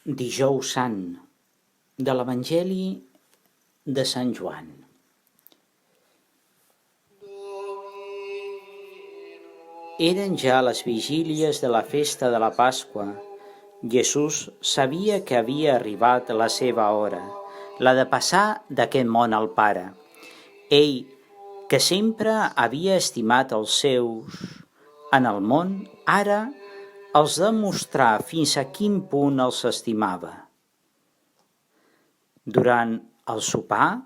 Dijous Sant de l'Evangeli de Sant Joan. Eren ja les vigílies de la festa de la Pasqua. Jesús sabia que havia arribat la seva hora, la de passar d'aquest món al Pare. Ell, que sempre havia estimat els seus en el món, ara els de mostrar fins a quin punt els estimava. Durant el sopar,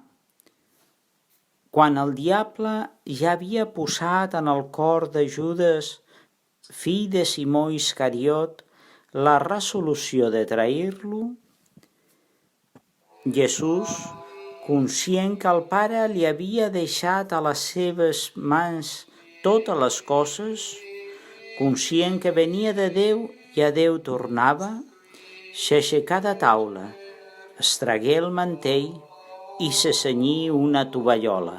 quan el diable ja havia posat en el cor de Judes, fill de Simó Iscariot, la resolució de trair-lo, Jesús, conscient que el Pare li havia deixat a les seves mans totes les coses, conscient que venia de Déu i a Déu tornava, s'aixecà de taula, es tragué el mantell i se cenyí una tovallola.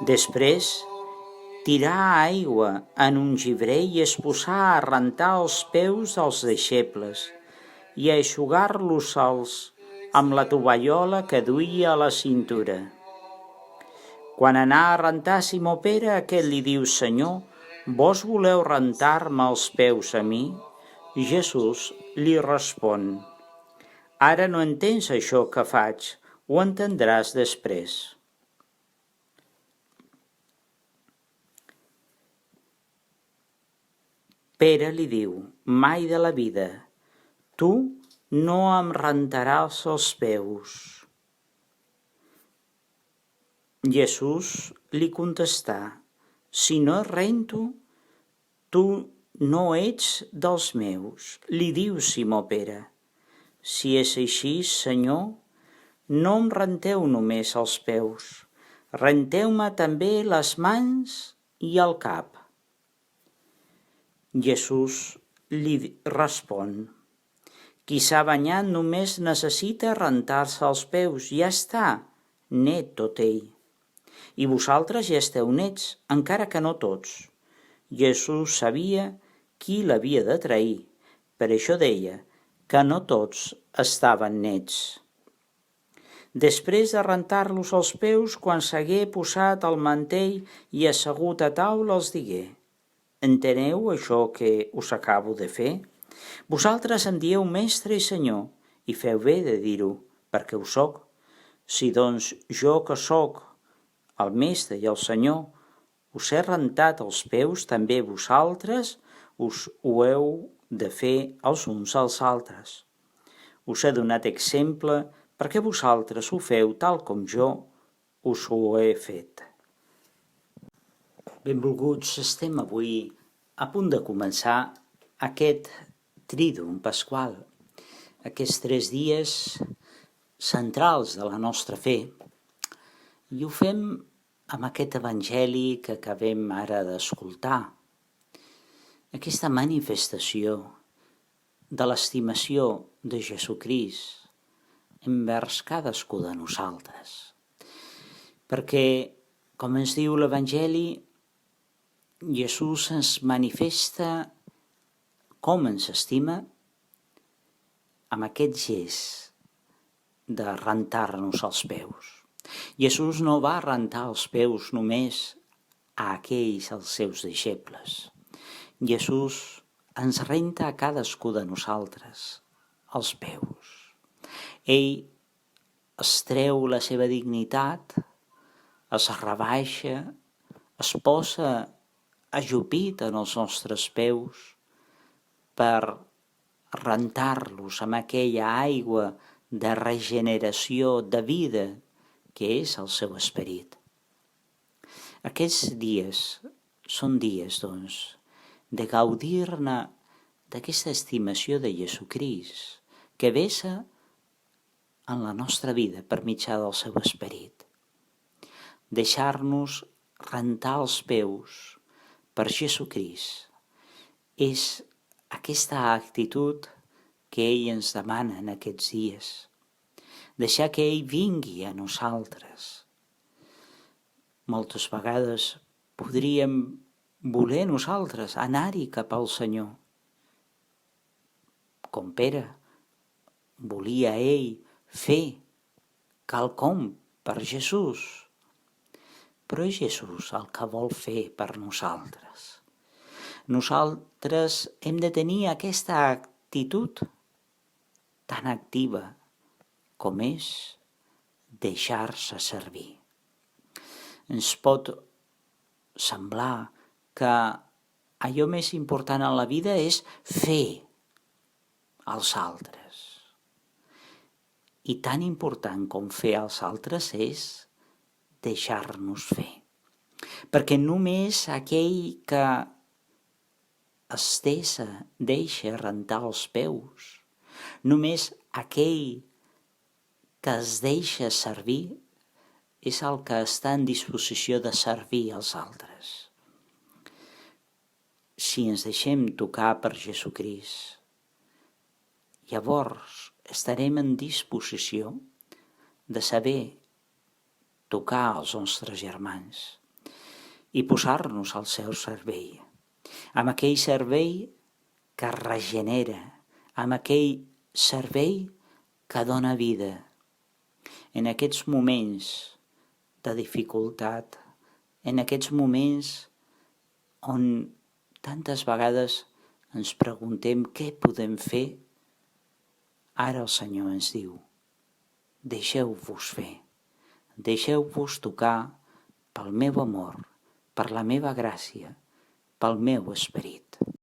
Després, tirà aigua en un gibrer i es posà a rentar els peus dels deixebles i a eixugar-los amb la tovallola que duia a la cintura. Quan anà a rentar Simó Pere, aquest li diu: «Senyor, vos voleu rentar-me els peus a mi?» Jesús li respon: «Ara no entens això que faig, ho entendràs després». Pere li diu: «Mai de la vida, tu no em rentaràs els peus». Jesús li contestà: «Si no et rento, tu no ets dels meus». Li diu Simó Pere: «Si és així, Senyor, no em renteu només els peus, renteu-me també les mans i el cap». Jesús li respon: «Qui s'ha banyat només necessita rentar-se els peus, ja està, net tot ell. I vosaltres ja esteu nets, encara que no tots». Jesús sabia qui l'havia de trair, per això deia que no tots estaven nets. Després de rentar-los els peus, quan s'hagué posat el mantell i assegut a taula, els digué: «Enteneu això que us acabo de fer? Vosaltres em dieu mestre i senyor, i feu bé de dir-ho, perquè ho soc. Si doncs jo que soc el mestre i el senyor us he rentat els peus, també vosaltres us ho heu de fer els uns als altres. Us he donat exemple perquè vosaltres ho feu tal com jo us ho he fet». Benvolguts, estem avui a punt de començar aquest Trídum Pasqual, aquests 3 dies centrals de la nostra fe, i ho fem amb aquest evangeli que acabem ara d'escoltar, aquesta manifestació de l'estimació de Jesucrist envers cadascú de nosaltres. Perquè, com ens diu l'Evangeli, Jesús ens manifesta com ens estima amb aquest gest de rentar-nos els peus. Jesús no va rentar els peus només a aquells, els seus deixebles. Jesús ens renta a cadascú de nosaltres els peus. Ell es treu la seva dignitat, es rebaixa, es posa ajupit en els nostres peus per rentar-los amb aquella aigua de regeneració, de vida, que és el seu esperit. Aquests dies són dies, doncs, de gaudir-ne d'aquesta estimació de Jesucrist, que vessa en la nostra vida per mitjà del seu esperit. Deixar-nos rentar els peus per Jesucrist és aquesta actitud que ell ens demana en aquests dies. Deixar que ell vingui a nosaltres. Moltes vegades podríem voler nosaltres anar-hi cap al Senyor, com Pere, volia ell fer quelcom per Jesús, però és Jesús el que vol fer per nosaltres. Nosaltres hem de tenir aquesta actitud tan activa com és deixar-se servir. Ens pot semblar que allò més important en la vida és fer als altres. I tan important com fer als altres és deixar-nos fer. Perquè només aquell que es deixa rentar els peus, només aquell que es deixa servir és el que està en disposició de servir als altres. Si ens deixem tocar per Jesucrist, llavors estarem en disposició de saber tocar els nostres germans i posar-nos al seu servei, amb aquell servei que regenera, amb aquell servei que dona vida. En aquests moments de dificultat, en aquests moments on tantes vegades ens preguntem què podem fer, ara el Senyor ens diu: deixeu-vos fer, deixeu-vos tocar pel meu amor, per la meva gràcia, pel meu esperit.